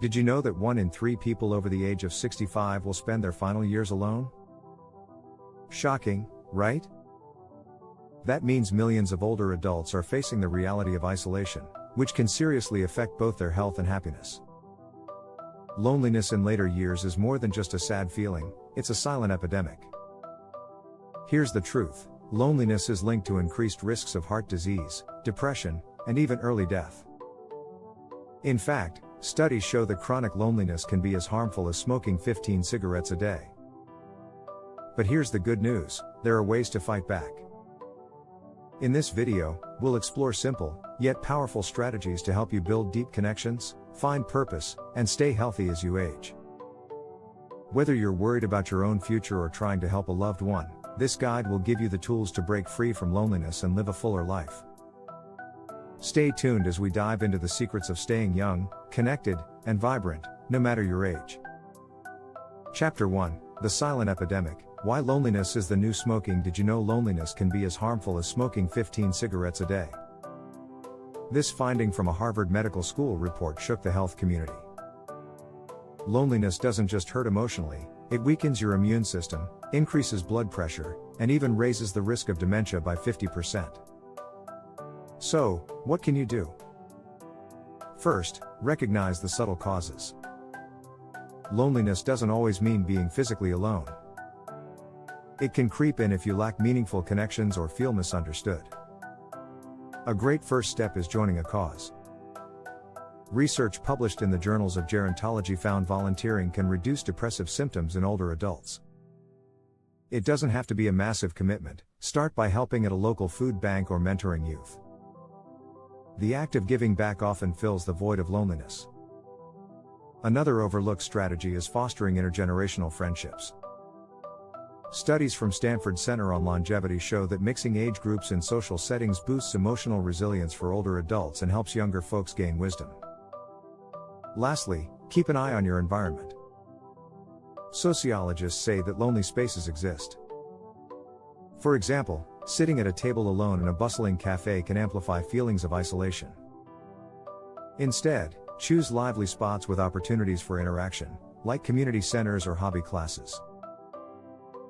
Did you know that 1 in 3 people over the age of 65 will spend their final years alone? Shocking, right? That means millions of older adults are facing the reality of isolation, which can seriously affect both their health and happiness. Loneliness in later years is more than just a sad feeling, it's a silent epidemic. Here's the truth: loneliness is linked to increased risks of heart disease, depression, and even early death. In fact, studies show that chronic loneliness can be as harmful as smoking 15 cigarettes a day. But here's the good news: there are ways to fight back. In this video, we'll explore simple, yet powerful strategies to help you build deep connections, find purpose, and stay healthy as you age. Whether you're worried about your own future or trying to help a loved one, this guide will give you the tools to break free from loneliness and live a fuller life. Stay tuned as we dive into the secrets of staying young, connected, and vibrant, no matter your age. Chapter 1: The Silent Epidemic. Why loneliness is the new smoking. Did you know loneliness can be as harmful as smoking 15 cigarettes a day? This finding from a Harvard Medical School report shook the health community. Loneliness doesn't just hurt emotionally, it weakens your immune system, increases blood pressure, and even raises the risk of dementia by 50%. So, what can you do? First, recognize the subtle causes. Loneliness doesn't always mean being physically alone. It can creep in if you lack meaningful connections or feel misunderstood. A great first step is joining a cause. Research published in the journals of gerontology found volunteering can reduce depressive symptoms in older adults. It doesn't have to be a massive commitment. Start by helping at a local food bank or mentoring youth. The act of giving back often fills the void of loneliness. Another overlooked strategy is fostering intergenerational friendships. Studies from Stanford Center on Longevity show that mixing age groups in social settings boosts emotional resilience for older adults and helps younger folks gain wisdom. Lastly, keep an eye on your environment. Sociologists say that lonely spaces exist. For example, sitting at a table alone in a bustling cafe can amplify feelings of isolation. Instead, choose lively spots with opportunities for interaction, like community centers or hobby classes.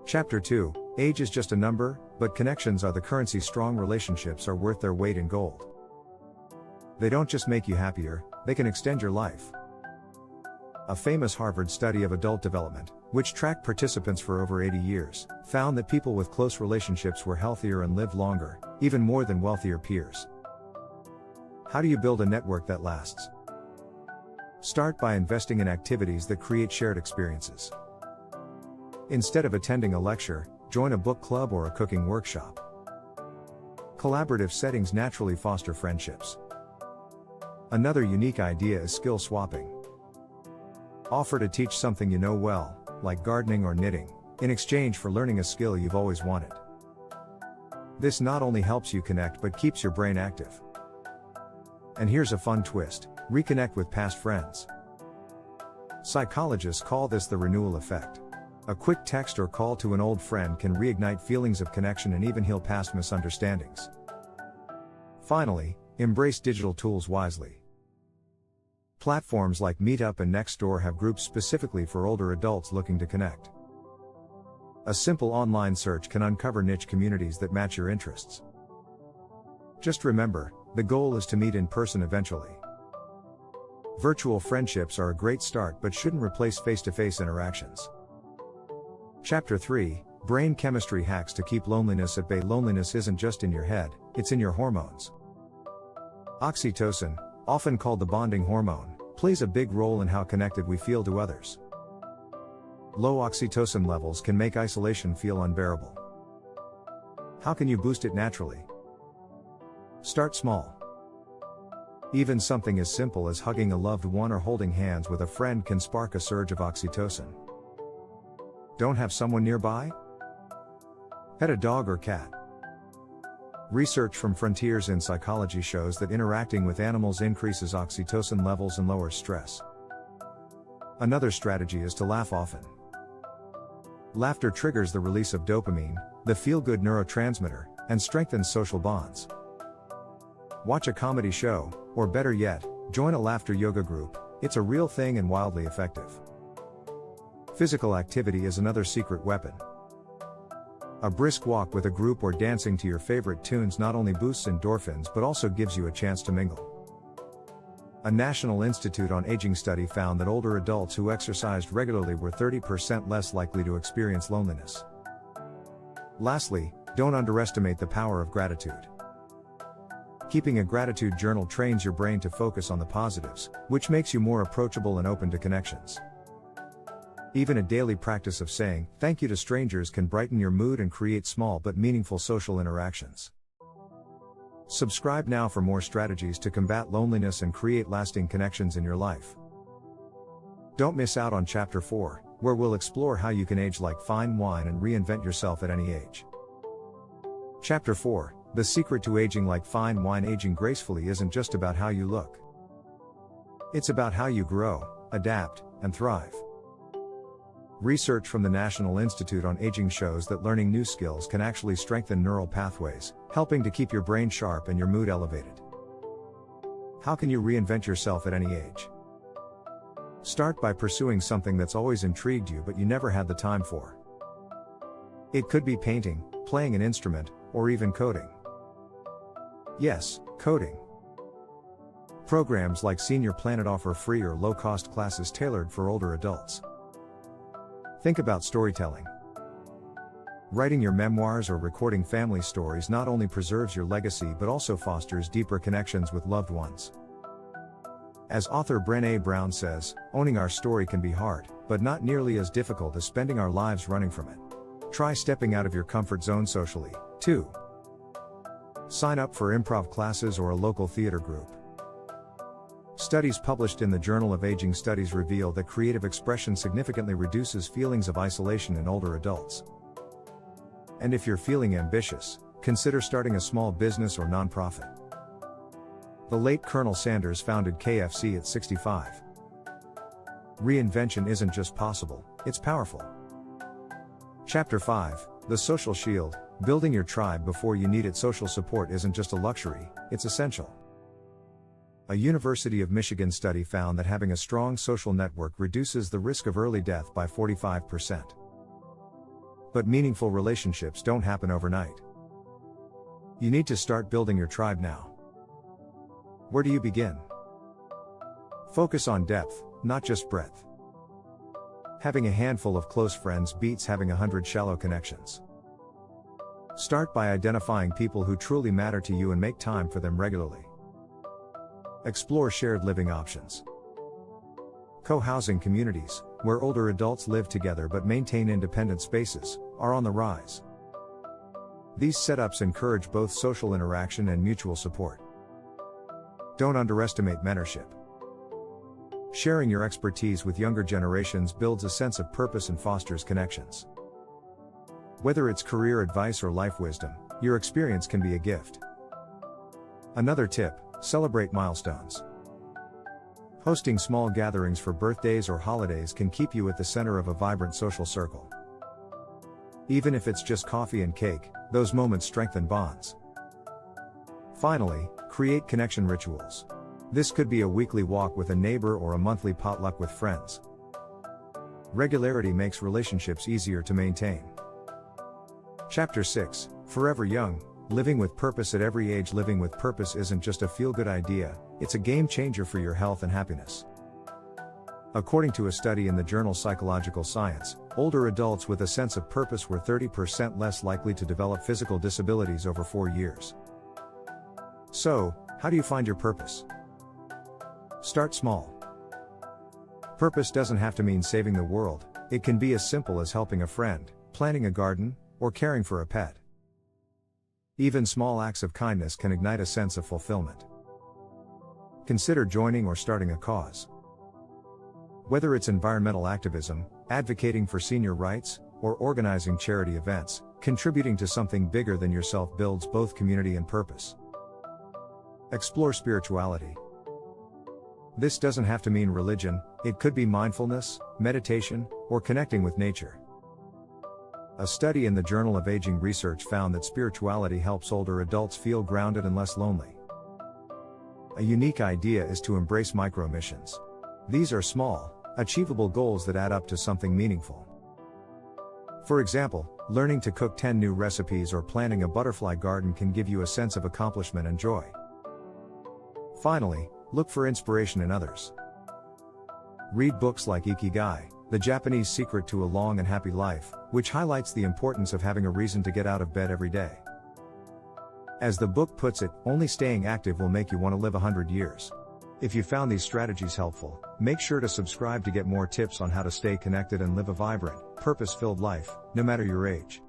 Chapter 2: Age is just a number, but connections are the currency. Strong relationships are worth their weight in gold. They don't just make you happier, they can extend your life. A famous Harvard study of adult development, which tracked participants for over 80 years, found that people with close relationships were healthier and lived longer, even more than wealthier peers. How do you build a network that lasts? Start by investing in activities that create shared experiences. Instead of attending a lecture, join a book club or a cooking workshop. Collaborative settings naturally foster friendships. Another unique idea is skill swapping. Offer to teach something you know well, like gardening or knitting, in exchange for learning a skill you've always wanted. This not only helps you connect but keeps your brain active. And here's a fun twist: reconnect with past friends. Psychologists call this the renewal effect. A quick text or call to an old friend can reignite feelings of connection and even heal past misunderstandings. Finally, embrace digital tools wisely. Platforms like Meetup and Nextdoor have groups specifically for older adults looking to connect. A simple online search can uncover niche communities that match your interests. Just remember, the goal is to meet in person eventually. Virtual friendships are a great start but shouldn't replace face-to-face interactions. Chapter 3: Brain Chemistry Hacks to Keep Loneliness at Bay. Loneliness isn't just in your head, it's in your hormones. Oxytocin, often called the bonding hormone, plays a big role in how connected we feel to others. Low oxytocin levels can make isolation feel unbearable. How can you boost it naturally? Start small. Even something as simple as hugging a loved one or holding hands with a friend can spark a surge of oxytocin. Don't have someone nearby? Pet a dog or cat. Research from Frontiers in Psychology shows that interacting with animals increases oxytocin levels and lowers stress. Another strategy is to laugh often. Laughter triggers the release of dopamine, the feel-good neurotransmitter, and strengthens social bonds. Watch a comedy show, or better yet, join a laughter yoga group. It's a real thing and wildly effective. Physical activity is another secret weapon. A brisk walk with a group or dancing to your favorite tunes not only boosts endorphins but also gives you a chance to mingle. A National Institute on Aging study found that older adults who exercised regularly were 30% less likely to experience loneliness. Lastly, don't underestimate the power of gratitude. Keeping a gratitude journal trains your brain to focus on the positives, which makes you more approachable and open to connections. Even a daily practice of saying thank you to strangers can brighten your mood and create small but meaningful social interactions. Subscribe now for more strategies to combat loneliness and create lasting connections in your life. Don't miss out on Chapter 4, where we'll explore how you can age like fine wine and reinvent yourself at any age. Chapter 4, The Secret to Aging Like Fine Wine. Aging gracefully isn't just about how you look. It's about how you grow, adapt, and thrive. Research from the National Institute on Aging shows that learning new skills can actually strengthen neural pathways, helping to keep your brain sharp and your mood elevated. How can you reinvent yourself at any age? Start by pursuing something that's always intrigued you but you never had the time for. It could be painting, playing an instrument, or even coding. Yes, coding. Programs like Senior Planet offer free or low-cost classes tailored for older adults. Think about storytelling. Writing your memoirs or recording family stories not only preserves your legacy but also fosters deeper connections with loved ones. As author Brené Brown says, owning our story can be hard, but not nearly as difficult as spending our lives running from it. Try stepping out of your comfort zone socially, too. Sign up for improv classes or a local theater group. Studies published in the Journal of Aging Studies reveal that creative expression significantly reduces feelings of isolation in older adults. And if you're feeling ambitious, consider starting a small business or nonprofit. The late Colonel Sanders founded KFC at 65. Reinvention isn't just possible, it's powerful. Chapter 5, The Social Shield, Building Your Tribe Before You Need It. Social support isn't just a luxury, it's essential. A University of Michigan study found that having a strong social network reduces the risk of early death by 45%. But meaningful relationships don't happen overnight. You need to start building your tribe now. Where do you begin? Focus on depth, not just breadth. Having a handful of close friends beats having 100 shallow connections. Start by identifying people who truly matter to you and make time for them regularly. Explore shared living options. Co-housing communities, where older adults live together but maintain independent spaces, are on the rise. These setups encourage both social interaction and mutual support. Don't underestimate mentorship. Sharing your expertise with younger generations builds a sense of purpose and fosters connections. Whether it's career advice or life wisdom, your experience can be a gift. Another tip: celebrate milestones. Hosting small gatherings for birthdays or holidays can keep you at the center of a vibrant social circle. Even if it's just coffee and cake, those moments strengthen bonds. Finally, create connection rituals. This could be a weekly walk with a neighbor or a monthly potluck with friends. Regularity makes relationships easier to maintain. Chapter 6, Forever Young, Living with Purpose at Every Age. Living with purpose isn't just a feel-good idea, it's a game changer for your health and happiness. According to a study in the journal Psychological Science, older adults with a sense of purpose were 30% less likely to develop physical disabilities over 4 years. So, how do you find your purpose? Start small. Purpose doesn't have to mean saving the world, it can be as simple as helping a friend, planting a garden, or caring for a pet. Even small acts of kindness can ignite a sense of fulfillment. Consider joining or starting a cause. Whether it's environmental activism, advocating for senior rights, or organizing charity events, contributing to something bigger than yourself builds both community and purpose. Explore spirituality. This doesn't have to mean religion, it could be mindfulness, meditation, or connecting with nature. A study in the Journal of Aging Research found that spirituality helps older adults feel grounded and less lonely. A unique idea is to embrace micro-missions. These are small, achievable goals that add up to something meaningful. For example, learning to cook 10 new recipes or planting a butterfly garden can give you a sense of accomplishment and joy. Finally, look for inspiration in others. Read books like Ikigai, The Japanese Secret to a Long and Happy Life, which highlights the importance of having a reason to get out of bed every day. As the book puts it, only staying active will make you want to live 100 years. If you found these strategies helpful, make sure to subscribe to get more tips on how to stay connected and live a vibrant, purpose-filled life, no matter your age.